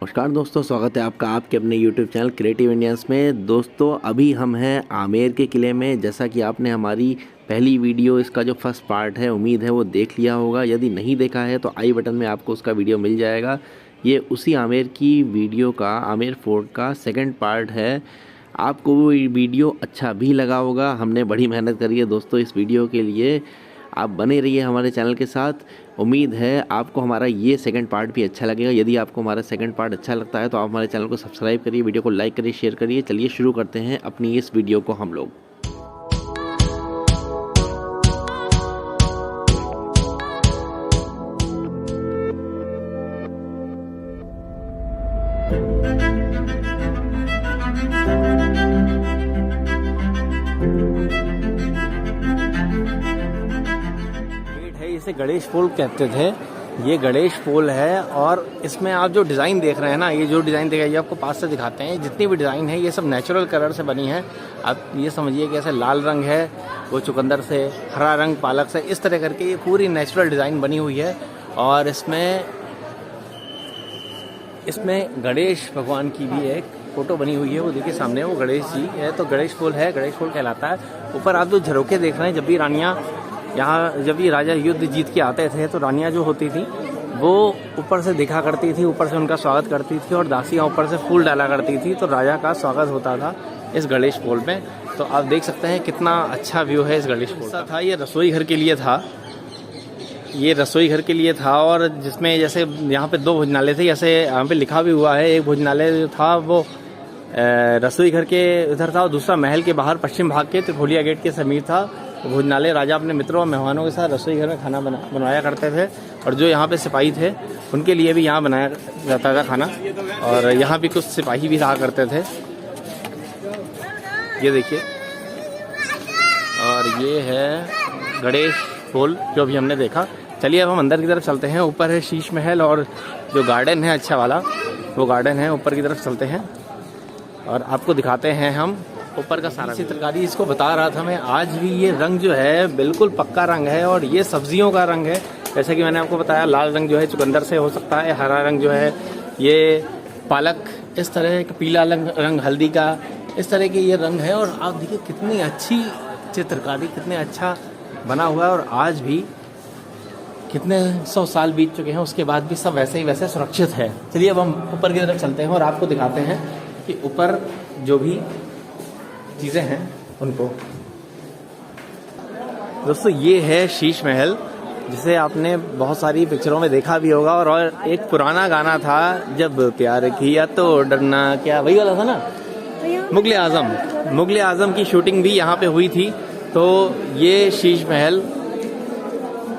नमस्कार दोस्तों, स्वागत है आपका आपके अपने YouTube चैनल क्रिएटिव इंडियंस में। दोस्तों अभी हम हैं आमेर के किले में। जैसा कि आपने हमारी पहली वीडियो इसका जो फर्स्ट पार्ट है, उम्मीद है वो देख लिया होगा। यदि नहीं देखा है तो आई बटन में आपको उसका वीडियो मिल जाएगा। ये उसी आमेर की वीडियो का, आमेर फोर्ट का सेकंड पार्ट है। आपको वो वीडियो अच्छा भी लगा होगा। हमने बड़ी मेहनत करी है दोस्तों इस वीडियो के लिए। आप बने रहिए हमारे चैनल के साथ। उम्मीद है आपको हमारा ये सेकंड पार्ट भी अच्छा लगेगा। यदि आपको हमारा सेकंड पार्ट अच्छा लगता है तो आप हमारे चैनल को सब्सक्राइब करिए, वीडियो को लाइक करिए, शेयर करिए। चलिए शुरू करते हैं अपनी इस वीडियो को हम लोग। इसे गणेश पोल कहते थे। ये गणेश पोल है और इसमें आप जो डिज़ाइन देख रहे हैं ना, ये जो डिज़ाइन देख रहे हैं ये आपको पास से दिखाते हैं। जितनी भी डिज़ाइन है ये सब नेचुरल कलर से बनी है। आप ये समझिए कि ऐसे लाल रंग है, वो चुकंदर से, हरा रंग पालक से, इस तरह करके ये पूरी नेचुरल डिज़ाइन बनी हुई है। और इसमें गणेश भगवान की भी एक फ़ोटो बनी हुई है। वो देखिए सामने, वो गणेश जी है। तो गणेश पोल है, गणेश पोल कहलाता है। ऊपर आप जो झरोखे देख रहे हैं, जब भी रानियाँ यहाँ, जब ये राजा युद्ध जीत के आते थे तो रानियाँ जो होती थी वो ऊपर से देखा करती थी, ऊपर से उनका स्वागत करती थी और दासियाँ ऊपर से फूल डाला करती थी। तो राजा का स्वागत होता था इस गणेश पोल में। तो आप देख सकते हैं कितना अच्छा व्यू है इस गणेश पोल का। ये रसोई घर के लिए था, ये रसोई घर के लिए था। और जिसमें जैसे यहाँ पे 2 भोजनालय थे, जैसे यहाँ पे लिखा भी हुआ है। एक भोजनालय जो था वो रसोई घर के इधर था और दूसरा महल के बाहर पश्चिम भाग के त्रिफोलिया गेट के समीप था। भोजनालय, राजा अपने मित्रों और मेहमानों के साथ रसोई घर में खाना बनवाया करते थे। और जो यहाँ पे सिपाही थे उनके लिए भी यहाँ बनाया जाता था खाना। और यहाँ भी कुछ सिपाही भी रहा करते थे, ये देखिए। और ये है गणेश पोल जो भी हमने देखा। चलिए अब हम अंदर की तरफ चलते हैं। ऊपर है शीश महल और जो गार्डन है अच्छा वाला, वो गार्डन है। ऊपर की तरफ चलते हैं और आपको दिखाते हैं हम ऊपर का सारा चित्रकारी। इसको बता रहा था मैं, आज भी ये रंग जो है बिल्कुल पक्का रंग है और ये सब्जियों का रंग है। जैसे कि मैंने आपको बताया, लाल रंग जो है चुकंदर से हो सकता है, हरा रंग जो है ये पालक, इस तरह का पीला रंग हल्दी का, इस तरह के ये रंग है। और आप देखिए कितनी अच्छी चित्रकारी, कितने अच्छा बना हुआ है। और आज भी कितने 100 साल बीत चुके हैं, उसके बाद भी सब वैसे ही वैसे सुरक्षित है। चलिए अब हम ऊपर की तरफ चलते हैं और आपको दिखाते हैं कि ऊपर जो भी चीज़ें हैं उनको। दोस्तों ये है शीश महल, जिसे आपने बहुत सारी पिक्चरों में देखा भी होगा। और एक पुराना गाना था, जब प्यार किया तो डरना क्या, वही वाला था ना, मुगले आजम की शूटिंग भी यहाँ पे हुई थी। तो ये शीश महल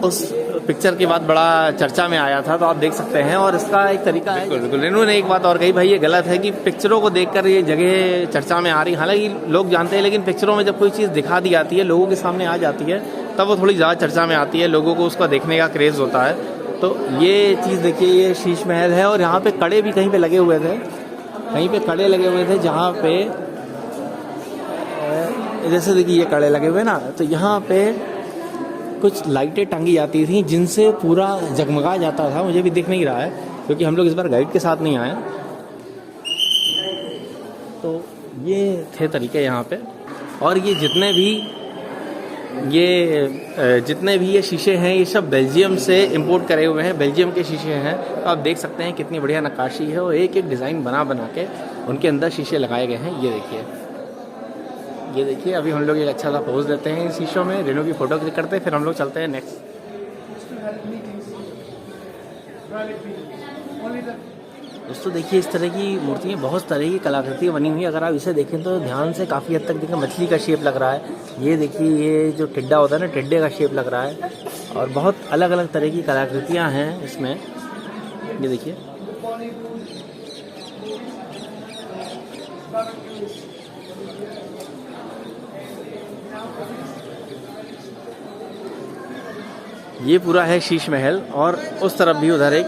उस पिक्चर के बाद बड़ा चर्चा में आया था, तो आप देख सकते हैं। और इसका एक तरीका है, बिल्कुल इन्होंने एक बात और कही, भाई ये गलत है कि पिक्चरों को देखकर ये जगह चर्चा में आ रही। हालांकि लोग जानते हैं, लेकिन पिक्चरों में जब कोई चीज़ दिखा दी जाती है, लोगों के सामने आ जाती है, तब वो थोड़ी ज़्यादा चर्चा में आती है, लोगों को उसका देखने का क्रेज़ होता है। तो ये चीज़ देखिए, ये शीश महल है। और यहाँ पे कड़े भी कहीं पे लगे हुए थे, कहीं पे कड़े लगे हुए थे, जहाँ पे जैसे देखिए ये कड़े लगे हुए ना, तो यहाँ पे कुछ लाइटें टांगी जाती थी जिनसे पूरा जगमगा जाता था। मुझे भी दिख नहीं रहा है क्योंकि हम लोग इस बार गाइड के साथ नहीं आए। तो ये थे तरीके यहाँ पे। और ये जितने भी ये शीशे हैं, ये सब बेल्जियम से इंपोर्ट करे हुए हैं, बेल्जियम के शीशे हैं। तो आप देख सकते हैं कितनी बढ़िया नक्काशी है और एक एक डिज़ाइन बना के उनके अंदर शीशे लगाए गए हैं। ये देखिए अभी हम लोग एक अच्छा सा पोज देते हैं इन शीशों में, रेनू की फ़ोटो क्लिक करते हैं, फिर हम लोग चलते हैं नेक्स्ट। दोस्तों देखिए इस तरह की मूर्तियाँ, बहुत तरह की कलाकृतियाँ बनी हुई है। अगर आप इसे देखें तो ध्यान से काफ़ी हद तक देखें, मछली का शेप लग रहा है। ये देखिए, ये जो टिड्डा होता है ना, टिड्डे का शेप लग रहा है। और बहुत अलग अलग तरह की कलाकृतियाँ हैं इसमें, ये देखिए। ये पूरा है शीश महल। और उस तरफ भी उधर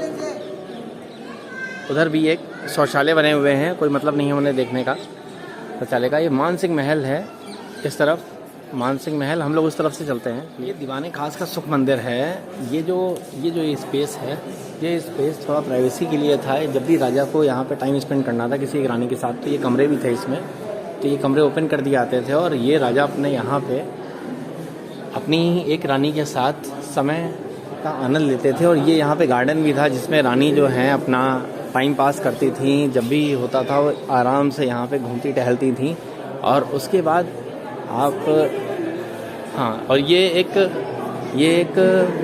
भी एक शौचालय बने हुए हैं, कोई मतलब नहीं है उन्हें देखने का, शौचालय का। ये मानसिंह महल है इस तरफ, मान सिंह महल, हम लोग उस तरफ से चलते हैं। ये दीवाने खास का सुख मंदिर है। ये जो स्पेस है, ये स्पेस थोड़ा प्राइवेसी के लिए था। जब भी राजा को यहाँ पे टाइम स्पेंड करना था किसी एक रानी के साथ, तो ये कमरे भी थे इसमें, तो ये कमरे ओपन कर दिए जाते थे और ये राजा अपने यहाँ पे अपनी एक रानी के साथ समय का आनंद लेते थे। और ये यहाँ पे गार्डन भी था जिसमें रानी जो है अपना टाइम पास करती थी। जब भी होता था वो आराम से यहाँ पे घूमती टहलती थी। और उसके बाद आप और ये एक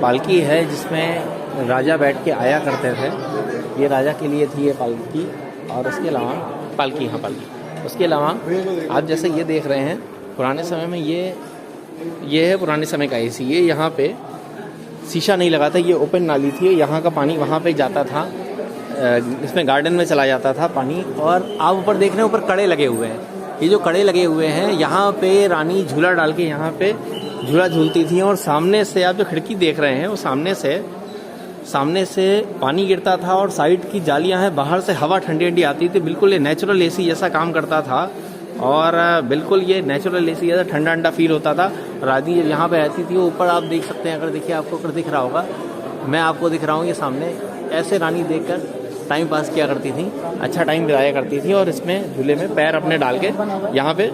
पालकी है जिसमें राजा बैठ के आया करते थे। ये राजा के लिए थी ये पालकी। और उसके अलावा पालकी उसके अलावा आप जैसे ये देख रहे हैं, पुराने समय में ये है पुराने समय का एसी। ये यहाँ पे शीशा नहीं लगा था, ये ओपन नाली थी। यहाँ का पानी वहाँ पे जाता था, इसमें गार्डन में चला जाता था पानी। और आप ऊपर देख रहे हैं, ऊपर कड़े लगे हुए हैं। ये जो कड़े लगे हुए हैं, यहाँ पे रानी झूला डाल के यहाँ पे झूला झूलती थी। और सामने से आप जो खिड़की देख रहे हैं, वो सामने से पानी गिरता था और साइड की जालियाँ हैं, बाहर से हवा ठंडी ठंडी आती थी। बिल्कुल ये नेचुरल एसी जैसा काम करता था और बिल्कुल ये नेचुरल एसी जैसा ठंडा ठंडा फील होता था। रानी जब यहाँ पे रहती थी, ऊपर आप देख सकते हैं, अगर देखिए आपको अगर दिख रहा होगा, मैं आपको दिख रहा हूँ, ये सामने ऐसे रानी देखकर टाइम पास किया करती थी, अच्छा टाइम बिताया करती थी। और इसमें झूले में पैर अपने डाल के यहाँ पे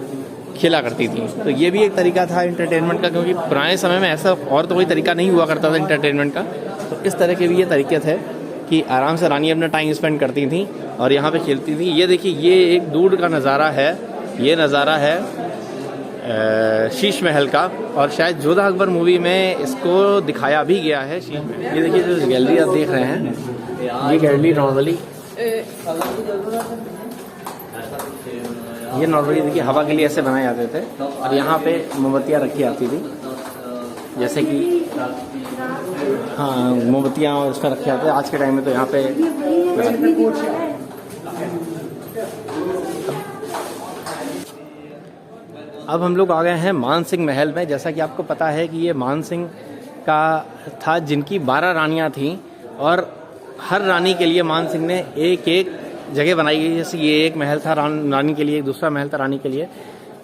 खेला करती थी। तो ये भी एक तरीका था एंटरटेनमेंट का, क्योंकि पुराने समय में ऐसा और तो कोई तरीका नहीं हुआ करता था एंटरटेनमेंट का। तो इस तरह के भी ये तरीके थे कि आराम से रानी अपना टाइम स्पेंड करती थी और यहाँ पे खेलती थी। ये देखिए, ये एक दूर का नज़ारा है। ये नज़ारा है शीश महल का, और शायद जोधा अकबर मूवी में इसको दिखाया भी गया है। ये देखिए जो गैलरी आप देख रहे हैं, ये गैलरी नॉर्मली देखिए हवा के लिए ऐसे बनाए जाते थे। और यहाँ पे मोमबत्तियाँ रखी जाती थी, जैसे कि मोमबत्तियाँ और उसमें रखे जाते हैं। आज के टाइम में तो यहाँ पे अब हम लोग आ गए हैं मान सिंह महल में। जैसा कि आपको पता है कि ये मान सिंह का था, जिनकी 12 रानियाँ थीं और हर रानी के लिए मान सिंह ने एक जगह बनाई गई। जैसे ये एक महल था रानी के लिए, एक दूसरा महल था रानी के लिए,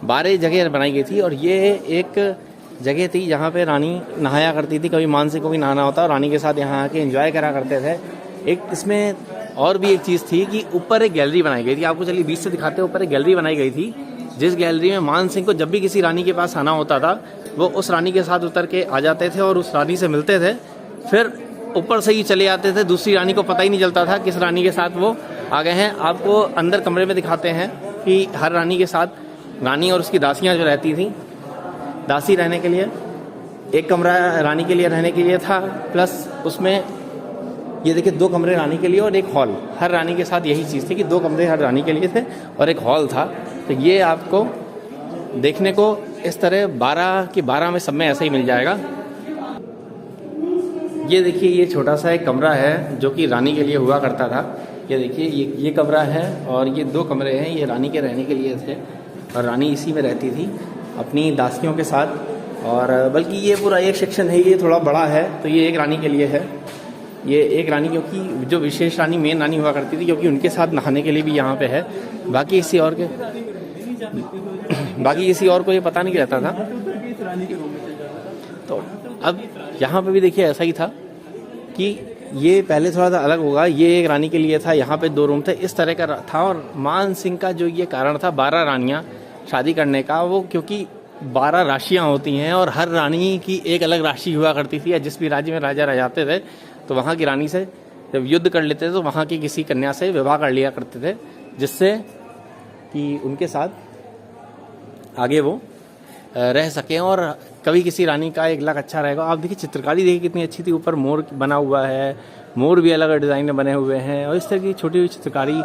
12 जगह बनाई गई थी। और ये एक जगह थी जहाँ पे रानी नहाया करती थी। कभी मान सिंह को भी नहाना होता और रानी के साथ यहाँ आके एंजॉय करा करते थे। एक इसमें और भी एक चीज़ थी कि ऊपर एक गैलरी बनाई गई थी। आपको चलिए बीच से दिखाते हैं। ऊपर एक गैलरी बनाई गई थी, जिस गैलरी में मान सिंह को जब भी किसी रानी के पास आना होता था, वो उस रानी के साथ उतर के आ जाते थे और उस रानी से मिलते थे। फिर ऊपर से ही चले जाते थे। दूसरी रानी को पता ही नहीं चलता था किस रानी के साथ वो आ गए हैं। आपको अंदर कमरे में दिखाते हैं कि हर रानी के साथ रानी और उसकी दासियाँ जो रहती थी, दासी रहने के लिए एक कमरा रानी के लिए रहने के लिए था, प्लस उसमें ये देखिए 2 कमरे रानी के लिए और एक हॉल। हर रानी के साथ यही चीज़ थी कि 2 कमरे हर रानी के लिए थे और एक हॉल था। तो ये आपको देखने को इस तरह 12 के 12 में सब में ऐसा ही मिल जाएगा। ये देखिए, ये छोटा सा एक कमरा है जो कि रानी के लिए हुआ करता था। ये देखिए, ये कमरा है और ये 2 कमरे हैं, ये रानी के रहने के लिए थे और रानी इसी में रहती थी अपनी दासियों के साथ। और बल्कि ये पूरा एक सेक्शन है, ये थोड़ा बड़ा है, तो ये एक रानी के लिए है। ये एक रानी, क्योंकि जो विशेष रानी मेन रानी हुआ करती थी, क्योंकि उनके साथ नहाने के लिए भी यहाँ पे है। बाकी किसी और को ये पता नहीं रहता था। तो अब यहाँ पे भी देखिए ऐसा ही था कि ये पहले थोड़ा सा अलग होगा। ये एक रानी के लिए था, यहाँ पे 2 रूम थे, इस तरह का था। और मान सिंह का जो ये कारण था 12 रानियाँ शादी करने का, वो क्योंकि 12 राशियाँ होती हैं और हर रानी की एक अलग राशि हुआ करती थी। या जिस भी राज्य में राजा रह जाते थे, तो वहाँ की रानी से जब युद्ध कर लेते थे तो वहाँ की किसी कन्या से विवाह कर लिया करते थे, जिससे कि उनके साथ आगे वो रह सकें और कभी किसी रानी का 1 लाख अच्छा रहेगा। आप देखिए चित्रकारी देखिए कितनी अच्छी थी। ऊपर मोर बना हुआ है, मोर भी अलग डिज़ाइन में बने हुए हैं और इस तरह की छोटी हुई चित्रकारी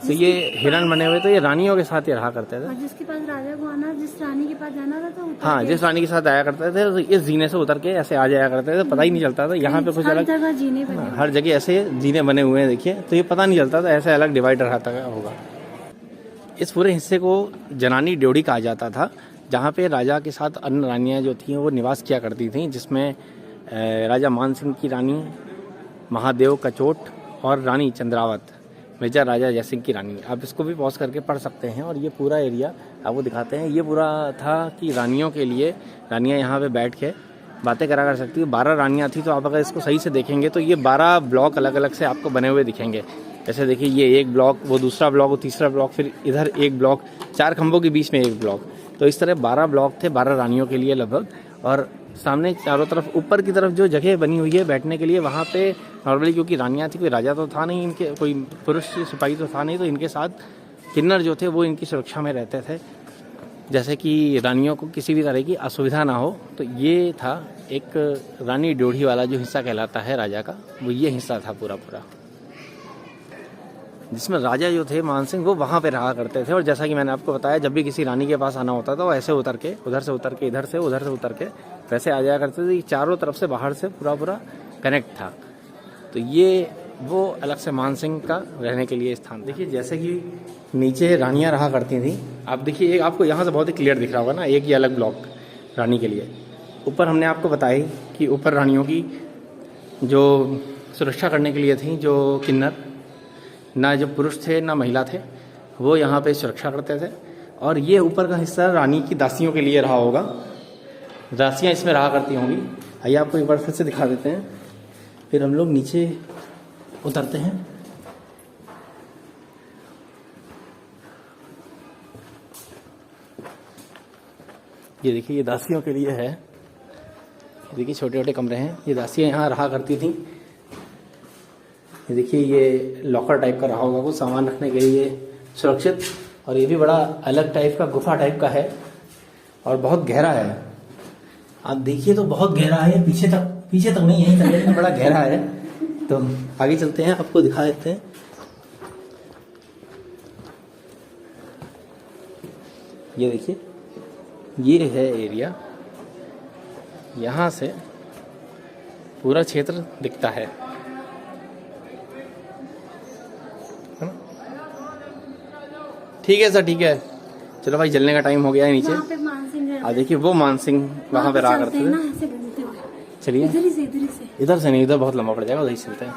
से ये हिरण बने हुए। तो ये रानियों के साथ ही रहा करते थे। और जिसके पास राजा को आना, जिस रानी के पास जाना था, तो हाँ, जिस रानी के साथ आया करते थे, तो इस जीने से उतर के ऐसे आ जाया करते थे, पता ही नहीं चलता था। यहाँ पे कुछ अलग हर जगह ऐसे जीने बने हुए हैं देखिए, तो ये पता नहीं चलता था, ऐसे अलग डिवाइडर रहता होगा। इस पूरे हिस्से को जनानी ड्योढ़ी कहा जाता था, जहाँ पे राजा के साथ अन्य रानियाँ जो थीं वो निवास किया करती थीं, जिसमें राजा मान सिंह की रानी महादेव कचोट और रानी चंद्रावत, मेजर राजा जयसिंह की रानी। आप इसको भी पॉज करके पढ़ सकते हैं। और ये पूरा एरिया आपको दिखाते हैं। ये पूरा था कि रानियों के लिए, रानियाँ यहाँ पे बैठ के बातें करा कर सकती है। 12 रानियाँ थी, तो आप अगर इसको सही से देखेंगे तो ये 12 ब्लॉक अलग अलग से आपको बने हुए दिखेंगे। जैसे देखिए ये एक ब्लॉक, वो दूसरा ब्लॉक, वो तीसरा ब्लॉक, फिर इधर एक ब्लॉक, 4 खंभों के बीच में एक ब्लॉक। तो इस तरह 12 ब्लॉक थे 12 रानियों के लिए लगभग। और सामने चारों तरफ ऊपर की तरफ जो जगह बनी हुई है बैठने के लिए, वहाँ पे नॉर्मली क्योंकि रानियाँ थी, कोई राजा तो था नहीं इनके, कोई पुरुष सिपाही तो था नहीं, तो इनके साथ किन्नर जो थे वो इनकी सुरक्षा में रहते थे, जैसे कि रानियों को किसी भी तरह की असुविधा ना हो। तो ये था एक रानी ड्योढ़ी वाला जो हिस्सा कहलाता है राजा का, वो ये हिस्सा था पूरा पूरा, जिसमें राजा जो थे मानसिंह वो वहाँ पे रहा करते थे। और जैसा कि मैंने आपको बताया, जब भी किसी रानी के पास आना होता था वो ऐसे उतर के, उधर से उतर के, इधर से उधर से उतर के वैसे आ जाया करते थे। चारों तरफ से बाहर से पूरा पूरा कनेक्ट था। तो ये वो अलग से मानसिंह का रहने के लिए स्थान। देखिए जैसे कि नीचे रानियाँ रहा करती थी, आप देखिए एक आपको यहाँ से बहुत ही क्लियर दिख रहा होगा ना, एक ही अलग ब्लॉक रानी के लिए। ऊपर हमने आपको बताया कि ऊपर रानियों की जो सुरक्षा करने के लिए थी, जो किन्नर, ना जो पुरुष थे ना महिला थे, वो यहाँ पे सुरक्षा करते थे। और ये ऊपर का हिस्सा रानी की दासियों के लिए रहा होगा, दासियाँ इसमें रहा करती होंगी। आइए आपको एक बार फिर से दिखा देते हैं, फिर हम लोग नीचे उतरते हैं। ये देखिए ये दासियों के लिए है। देखिए छोटे छोटे कमरे हैं, ये दासियाँ यहाँ रहा करती थी। ये देखिए ये लॉकर टाइप का रहा होगा, कुछ सामान रखने के लिए सुरक्षित। और ये भी बड़ा अलग टाइप का, गुफा टाइप का है और बहुत गहरा है। आप देखिए तो बहुत गहरा है, पीछे तक नहीं है, यहीं तक बड़ा गहरा है। तो आगे चलते हैं, आपको दिखा देते हैं। ये देखिए ये है एरिया, यहाँ से पूरा क्षेत्र दिखता है ना? ठीक है सर, ठीक है, चलो भाई चलने का टाइम हो गया है नीचे। वहाँ पे मानसिंह रहते देखिए वो मानसिंह वहाँ पे रहा करते थे। चलिए इधर ही से इधर से नहीं, इधर बहुत लंबा पड़ जाएगा, उधर ही चलते हैं।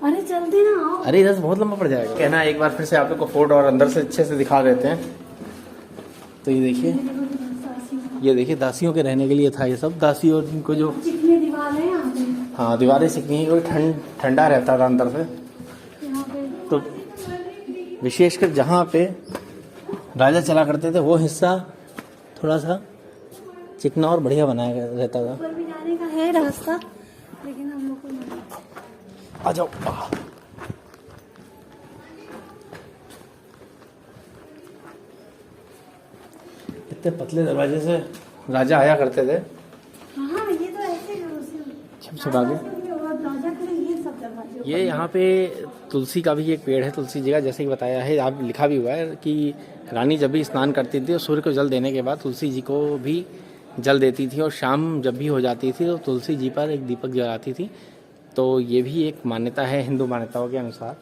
अरे चलते ना आओ। अरे इधर से बहुत लंबा पड़ जाएगा। कहना एक बार फिर से आप लोग को फोर्ट और अंदर से अच्छे से दिखा देते हैं। तो ये देखिए दासियों के रहने के लिए था ये सब। दासी और इनको जो चिकनी दीवारें यहाँ पे, हाँ दीवारें चिकनी, कोई ठंडा रहता था अंदर से। यहाँ पे तो विशेषकर जहाँ पे राजा चला करते थे वो हिस्सा थोड़ा सा चिकना और बढ़िया बनाया रहता था। ऊपर भी जाने का है रास्ता, लेकिन हम लोग को नहीं। आ जाओ। इतने पतले दरवाजे से राजा आया करते थे। हाँ ये तो ऐसे छप आगे। राजा के लिए ये सब दरवाजे। ये यहाँ पे तुलसी का भी एक पेड़ है, तुलसी जी का, जैसे कि बताया है, आप लिखा भी हुआ है कि रानी जब भी स्नान करती थी और सूर्य को जल देने के बाद तुलसी जी को भी जल देती थी, और शाम जब भी हो जाती थी तो तुलसी जी पर एक दीपक जलाती थी। तो ये भी एक मान्यता है हिंदू मान्यताओं के अनुसार।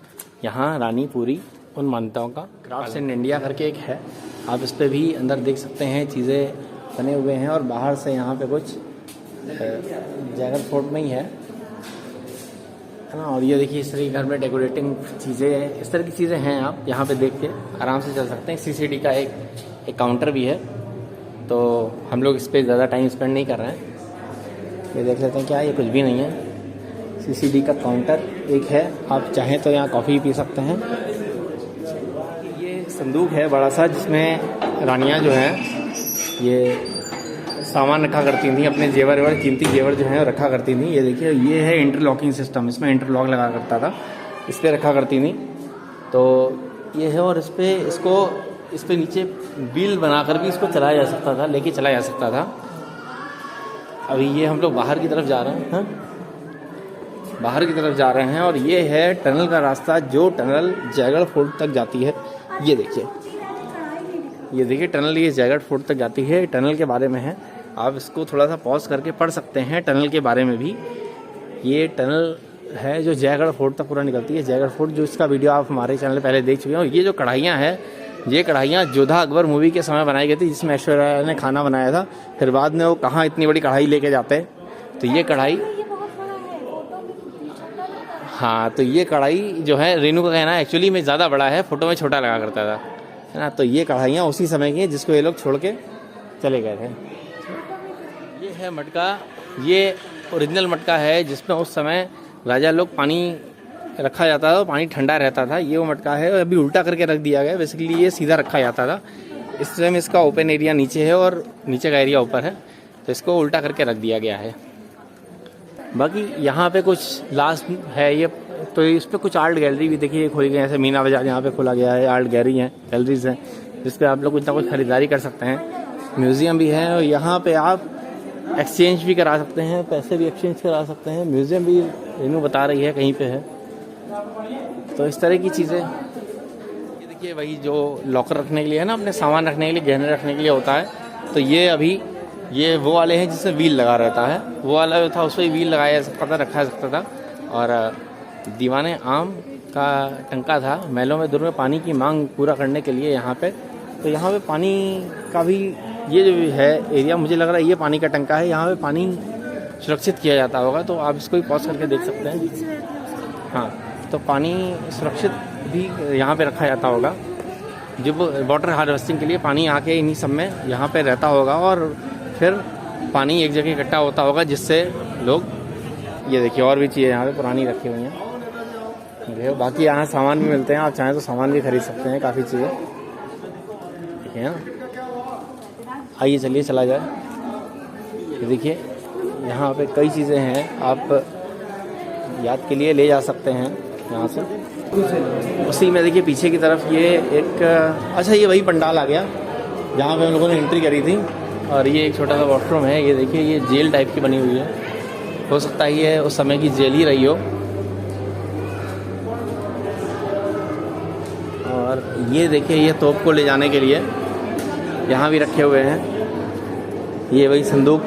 यहाँ रानी पूरी उन मान्यताओं का क्राफ्ट्स इन इंडिया करके एक है, आप इस पर भी अंदर देख सकते हैं, चीज़ें बने हुए हैं। और बाहर से यहाँ पे कुछ जैगल फोर्ट में ही है ना। और ये देखिए इस तरह के घर में डेकोरेटिंग चीज़ें, इस तरह की चीज़ें हैं, आप यहाँ पे देख के आराम से चल सकते हैं। सीसीडी का एक काउंटर भी है, तो हम लोग इस पर ज़्यादा टाइम स्पेंड नहीं कर रहे हैं। ये देख लेते हैं क्या, ये कुछ भी नहीं है। सीसीडी का काउंटर एक है, आप चाहें तो यहाँ कॉफ़ी पी सकते हैं। ये संदूक है बड़ा सा, जिसमें रानियाँ जो हैं ये सामान रखा करती थी, अपने जेवर वेवर, कीमती जेवर जो है रखा करती थी। ये देखिए ये है इंटरलॉकिंग सिस्टम, इसमें इंटरलॉक लगा करता था, इस पर रखा करती थी। तो ये है, और इस पे नीचे व्हील बनाकर भी इसको चलाया जा सकता था, लेके चलाया जा सकता था। अभी ये हम लोग बाहर की तरफ जा रहे हैं, बाहर की तरफ जा रहे हैं। और ये है टनल का रास्ता, जो टनल जयगढ़ फोर्ट तक जाती है। ये देखिए टनल, ये जयगढ़ फोर्ट तक जाती है। टनल के बारे में है, आप इसको थोड़ा सा पॉज करके पढ़ सकते हैं टनल के बारे में भी। ये टनल है जो जयगढ़ फोर्ट तक पूरा निकलती है। जयगढ़ फोर्ट जो, इसका वीडियो आप हमारे चैनल पहले देख चुके हैं। और ये जो कढ़ाइयाँ हैं, ये कढ़ाइयाँ जोधा अकबर मूवी के समय बनाई गई थी, जिसमें ऐश्वर्या राय ने खाना बनाया था। फिर बाद में वो कहाँ इतनी बड़ी कढ़ाई लेके जाते हैं। तो ये कढ़ाई, हाँ, तो ये कढ़ाई जो है, रेनू का कहना है एक्चुअली में ज़्यादा बड़ा है, फोटो में छोटा लगा करता था, है ना। तो ये कढ़ाइयाँ उसी समय की हैं जिसको ये लोग छोड़ के चले गए थे। ये है मटका, ये ओरिजिनल मटका है जिसमें उस समय राजा लोग पानी रखा जाता था, पानी ठंडा रहता था। ये वो मटका है, अभी उल्टा करके रख दिया गया। बेसिकली ये सीधा रखा जाता था, इस टाइम इसका ओपन एरिया नीचे है और नीचे का एरिया ऊपर है, तो इसको उल्टा करके रख दिया गया है। बाकी यहाँ पे कुछ लास्ट है ये, तो इस पर कुछ आर्ट गैलरी भी देखिए खोली गई है, ऐसे मीना बाजार यहाँ पे खोला गया है, आर्ट गैलरीज हैं जिस पे आप लोग कुछ ना कुछ खरीदारी कर सकते हैं। म्यूज़ियम भी है और यहाँ पे आप एक्सचेंज भी करा सकते हैं, पैसे भी एक्सचेंज करा सकते हैं। म्यूज़ियम भी रेनू बता रही है कहीं पे है, तो इस तरह की चीज़ें। ये देखिए वही जो लॉकर रखने के लिए है ना, अपने सामान रखने के लिए, गहने रखने के लिए होता है, तो ये अभी ये वो वाले हैं जिसमें व्हील लगा रहता है, वो वाला जो था उस पर व्हील लगाया जा सकता था, रखा जा सकता था। और दीवाने आम का टंका था, महलों में दूर में पानी की मांग पूरा करने के लिए यहाँ पे, तो यहाँ पे पानी का भी ये जो है एरिया, मुझे लग रहा है ये पानी का टंका है, यहाँ पे पानी सुरक्षित किया जाता होगा, तो आप इसको भी पॉज करके देख सकते हैं। हाँ, तो पानी सुरक्षित भी यहाँ पे रखा जाता होगा, जब वाटर हार्वेस्टिंग के लिए पानी आके इन्हीं सब में यहाँ पे रहता होगा और फिर पानी एक जगह इकट्ठा होता होगा, जिससे लोग, ये देखिए और भी चीज़ें यहाँ पे पुरानी रखी हुई हैं। बाकी यहाँ सामान भी मिलते हैं, आप चाहें तो सामान भी खरीद सकते हैं, काफ़ी चीज़ें देखिए ना। आइए चलिए चला जाए। ये देखिए यहाँ पे कई चीज़ें हैं, आप याद के लिए ले जा सकते हैं यहाँ से। उसी में देखिए पीछे की तरफ ये एक, अच्छा ये वही पंडाल आ गया जहाँ पे हम लोगों ने एंट्री करी थी, और ये एक छोटा सा वॉशरूम है। ये देखिए ये जेल टाइप की बनी हुई है, हो सकता है ये उस समय की जेल ही रही हो। और ये देखिए ये तोप को ले जाने के लिए यहाँ भी रखे हुए हैं, ये वही संदूक